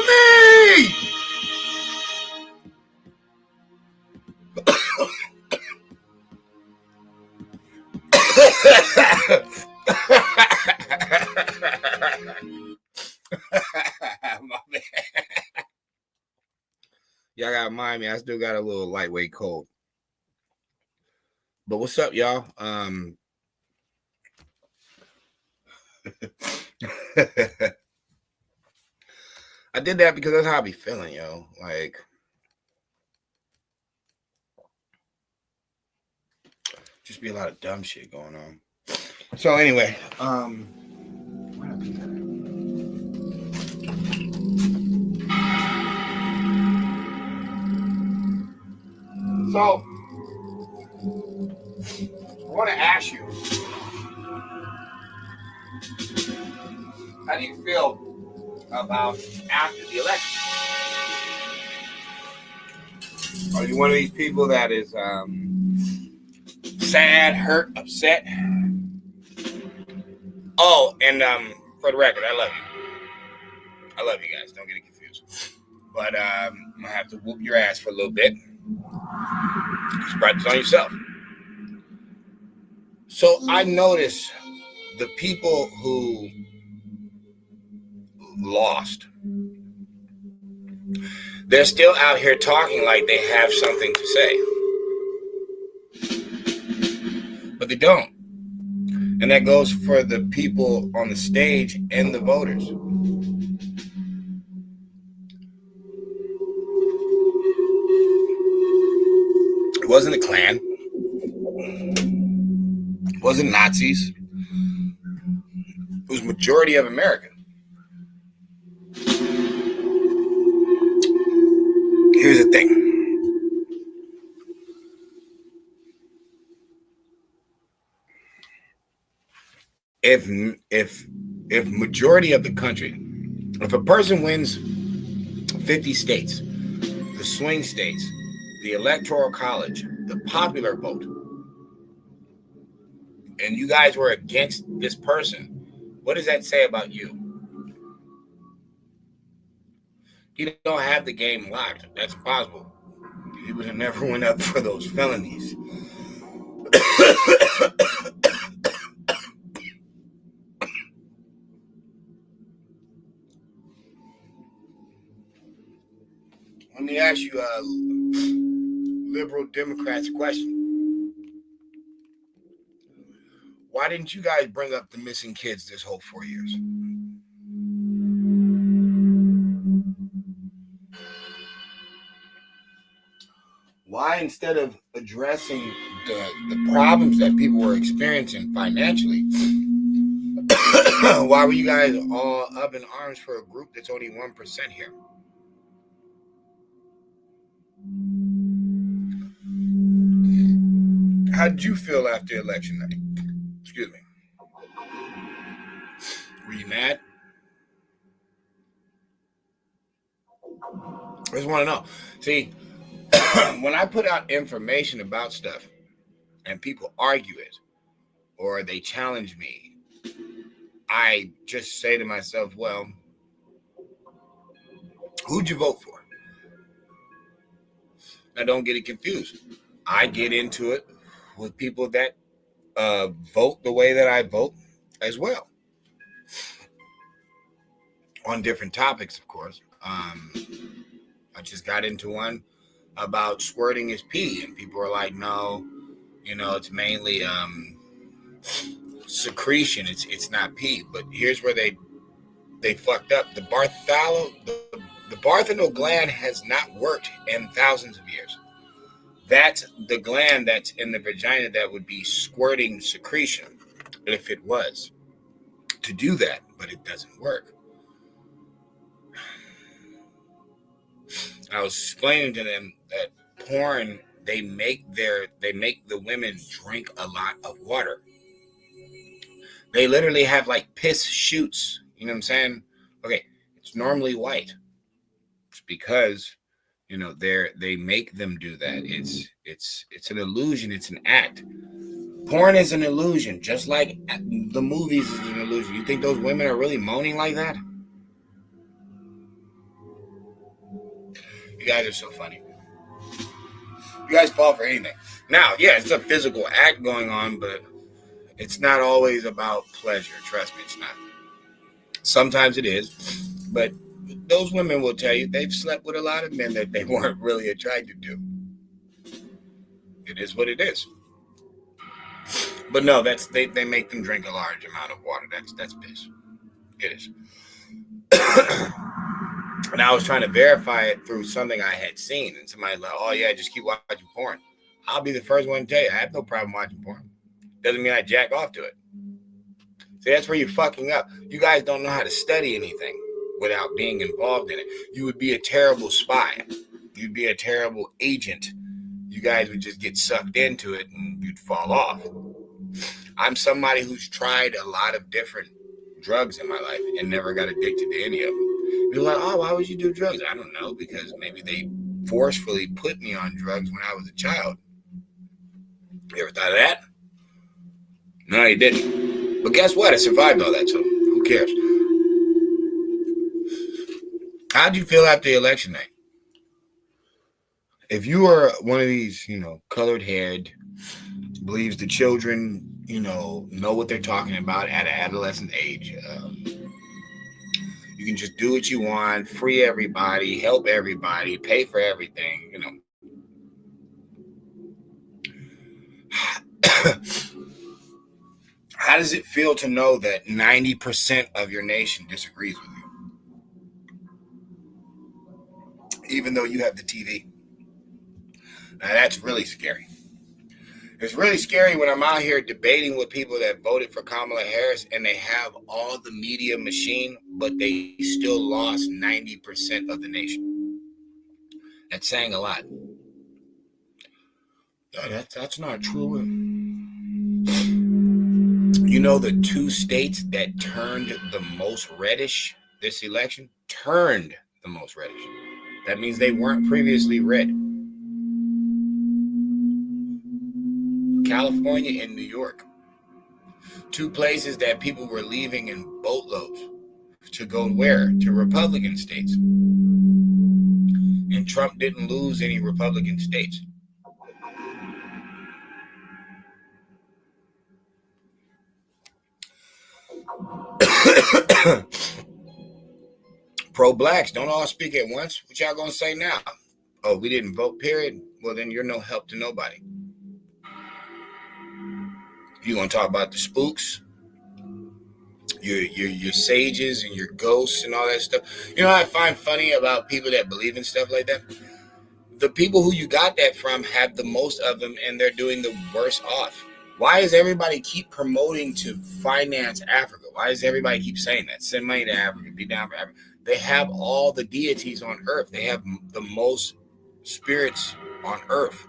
me! My man. Y'all gotta mind me, I still got a little lightweight cold. But what's up, y'all? I did that because that's how I be feeling, yo. Like, just be a lot of dumb shit going on. So anyway, so I want to ask you, how do you feel about after the election? Are you one of these people that is sad, hurt, upset? Oh, and for the record, I love you. I love you guys. Don't get it confused. But I'm gonna have to whoop your ass for a little bit. Just practice on yourself. So I notice the people who lost, they're still out here talking like they have something to say, but they don't. And that goes for the people on the stage and the voters. It wasn't a Klan. It wasn't Nazis. It was majority of America. Here's the thing. If majority of the country, if a person wins 50 states, the swing states, the electoral college, the popular vote, and you guys were against this person, what does that say about you? You don't have the game locked. That's possible. He would have never went up for those felonies. Let me ask you a liberal Democrats question. Why didn't you guys bring up the missing kids this whole 4 years? Why, instead of addressing the problems that people were experiencing financially, why were you guys all up in arms for a group that's only 1% here? How did you feel after election night? Excuse me. Were you mad? I just want to know. See, when I put out information about stuff and people argue it or they challenge me, I just say to myself, well, who'd you vote for? Now, don't get it confused. I get into it with people that vote the way that I vote as well. On different topics, of course. I just got into one about squirting his pee, and people are like, no, it's mainly secretion. It's not pee. But here's where they fucked up. The Bartholomew gland has not worked in thousands of years. That's the gland that's in the vagina that would be squirting secretion if it was to do that, but it doesn't work. I was explaining to them that porn, they make the women drink a lot of water. They literally have like piss shoots. You know what I'm saying? Okay, it's normally white. It's because they make them do that. It's an illusion. It's an act. Porn is an illusion, just like the movies is an illusion. You think those women are really moaning like that? You guys are so funny. You guys fall for anything. Now, yeah, it's a physical act going on, but it's not always about pleasure. Trust me, it's not. Sometimes it is, but those women will tell you they've slept with a lot of men that they weren't really attracted to. It is what it is. But no, they make them drink a large amount of water. That's piss. It is. And I was trying to verify it through something I had seen, and somebody's like, "Oh yeah, just keep watching porn." I'll be the first one to tell you I have no problem watching porn. Doesn't mean I jack off to it. See, that's where you're fucking up. You guys don't know how to study anything without being involved in it. You would be a terrible spy. You'd be a terrible agent. You guys would just get sucked into it and you'd fall off. I'm somebody who's tried a lot of different drugs in my life and never got addicted to any of them. You're like, oh, why would you do drugs? I don't know, because maybe they forcefully put me on drugs when I was a child. You ever thought of that? No, you didn't. But guess what? I survived all that, so who cares? How'd you feel after the election night? If you are one of these, colored haired, believes the children, know what they're talking about at an adolescent age, you can just do what you want, free everybody, help everybody, pay for everything, How does it feel to know that 90% of your nation disagrees with you? Even though you have the TV. Now that's really scary. It's really scary when I'm out here debating with people that voted for Kamala Harris and they have all the media machine, but they still lost 90% of the nation. That's saying a lot. That's not true. You know, the two states that turned the most reddish this election turned the most reddish. That means they weren't previously red. California and New York. Two places that people were leaving in boatloads to go where? To Republican states. And Trump didn't lose any Republican states. Pro-blacks, don't all speak at once. What y'all gonna say now? Oh, we didn't vote, period? Well, then you're no help to nobody. You gonna talk about the spooks? Your sages and your ghosts and all that stuff. You know what I find funny about people that believe in stuff like that? The people who you got that from have the most of them and they're doing the worst off. Why does everybody keep promoting to finance Africa? Why does everybody keep saying that? Send money to Africa, be down for Africa. They have all the deities on earth. They have the most spirits on earth.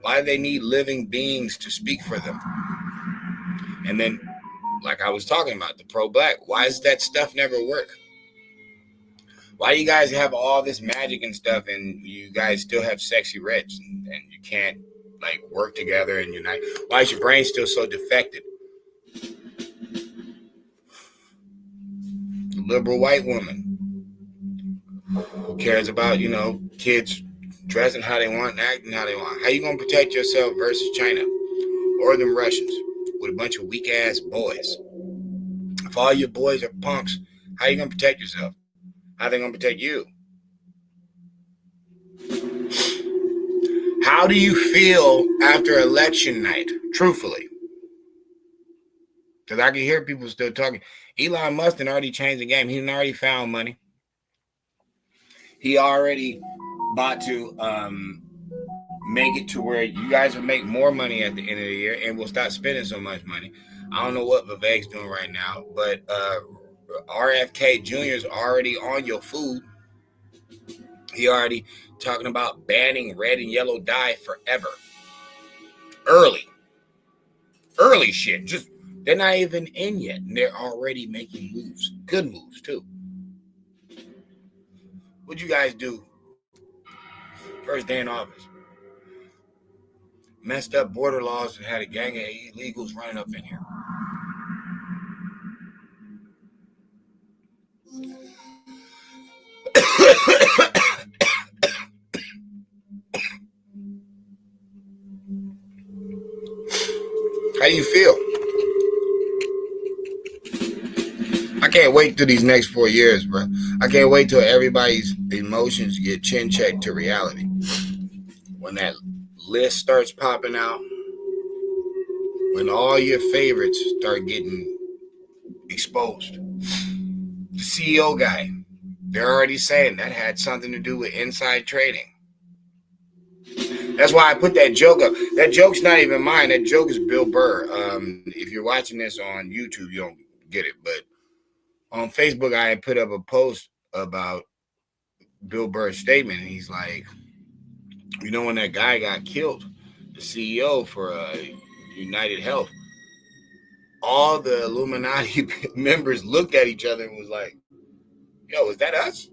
Why do they need living beings to speak for them? And then, like I was talking about, the pro-black, why does that stuff never work? Why do you guys have all this magic and stuff and you guys still have sexy reds and you can't like work together and unite? Why is your brain still so defected? The liberal white woman who cares about, kids dressing how they want and acting how they want. How you gonna protect yourself versus China or them Russians with a bunch of weak ass boys? If all your boys are punks, how you gonna protect yourself? How they gonna protect you? How do you feel after election night? Truthfully. Because I can hear people still talking. Elon Musk already changed the game. He already found money. He already bought to make it to where you guys will make more money at the end of the year and will stop spending so much money. I don't know what Vivek's doing right now, but RFK Jr. is already on your food. He already talking about banning red and yellow dye forever. Early shit. Just they're not even in yet, and they're already making moves. Good moves too. What'd you guys do first day in office? Messed up border laws and had a gang of illegals running up in here. How do you feel? I can't wait through these next 4 years, bro. I can't wait till everybody's emotions get chin checked to reality. When that list starts popping out, when all your favorites start getting exposed. The CEO guy, they're already saying that had something to do with inside trading. That's why I put that joke up. That joke's not even mine. That joke is Bill Burr. If you're watching this on YouTube, you don't get it. But on Facebook, I put up a post about Bill Burr's statement. And he's like, when that guy got killed, the CEO for United Health, all the Illuminati members looked at each other and was like, yo, is that us?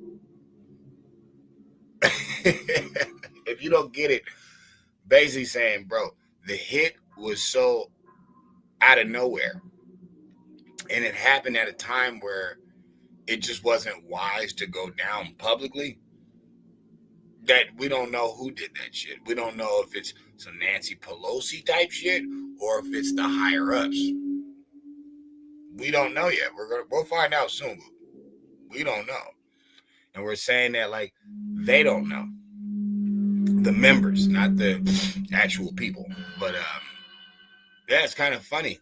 If you don't get it, basically saying, bro, the hit was so out of nowhere. And it happened at a time where it just wasn't wise to go down publicly. That we don't know who did that shit. We don't know if it's some Nancy Pelosi type shit or if it's the higher ups. We don't know yet. We'll find out soon. We don't know. And we're saying that like they don't know. The members, not the actual people. But yeah, it's kind of funny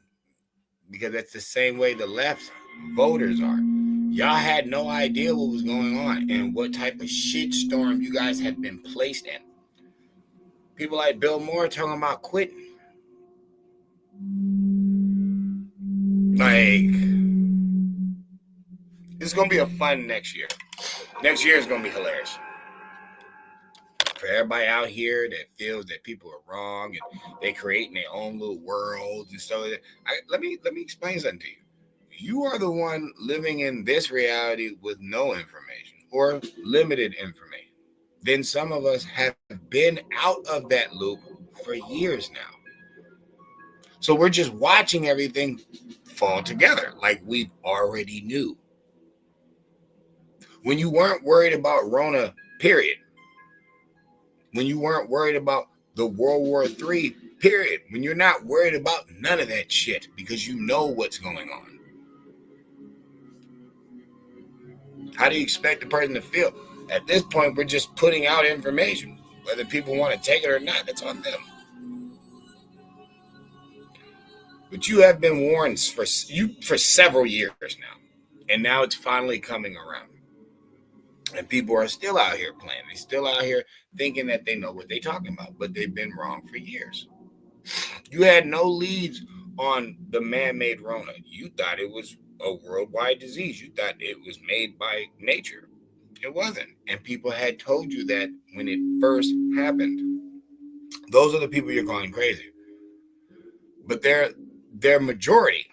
because that's the same way the left voters are. Y'all had no idea what was going on and what type of shitstorm you guys had been placed in. People like Bill Moore talking about quitting. Like, it's going to be a fun next year. Next year is going to be hilarious. For everybody out here that feels that people are wrong and they creating their own little worlds and stuff like that. Let me explain something to you. You are the one living in this reality with no information or limited information. Then some of us have been out of that loop for years now. So we're just watching everything fall together like we already knew. When you weren't worried about Rona, period. When you weren't worried about the World War III, period. When you're not worried about none of that shit because you know what's going on. How do you expect the person to feel? At this point, we're just putting out information. Whether people want to take it or not, that's on them. But you have been warned for several years now. And now it's finally coming around. And people are still out here playing. They're still out here thinking that they know what they're talking about. But they've been wrong for years. You had no leads on the man-made Rona. You thought it was a worldwide disease. You thought it was made by nature. It wasn't. And people had told you that when it first happened. Those are the people you're calling crazy. But they're majority.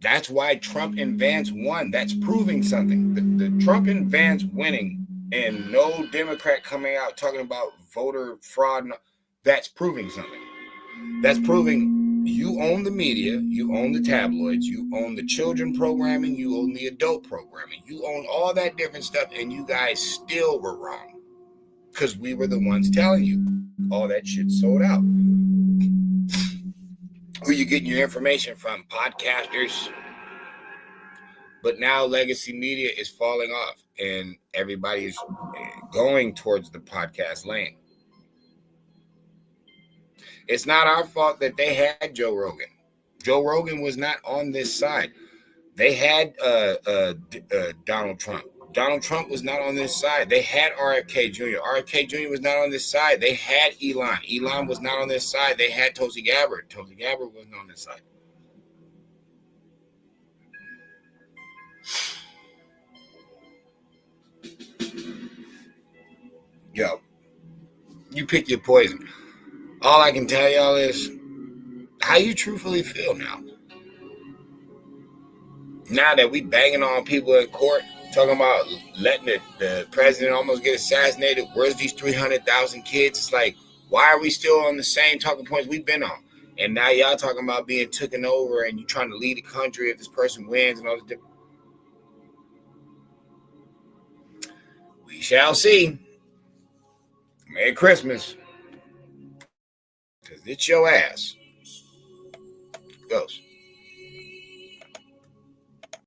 That's why Trump and Vance won. That's proving something. The Trump and Vance winning and no Democrat coming out talking about voter fraud, that's proving something. That's proving you own the media, you own the tabloids, you own the children programming, you own the adult programming, you own all that different stuff, and you guys still were wrong. Because we were the ones telling you all that shit sold out. Who you getting your information from? Podcasters. But now legacy media is falling off, and everybody is going towards the podcast lane. It's not our fault that they had Joe Rogan. Joe Rogan was not on this side. They had Donald Trump. Donald Trump was not on this side. They had RFK Jr. RFK Jr. was not on this side. They had Elon. Elon was not on this side. They had Tulsi Gabbard. Tulsi Gabbard wasn't on this side. Yo, you pick your poison. All I can tell y'all is how you truthfully feel now. Now that we banging on people in court, talking about letting the president almost get assassinated, where's these 300,000 kids? It's like, why are we still on the same talking points we've been on? And now y'all talking about being taken over and you trying to lead the country if this person wins and all this different. We shall see. Merry Christmas. Because it's your ass goes.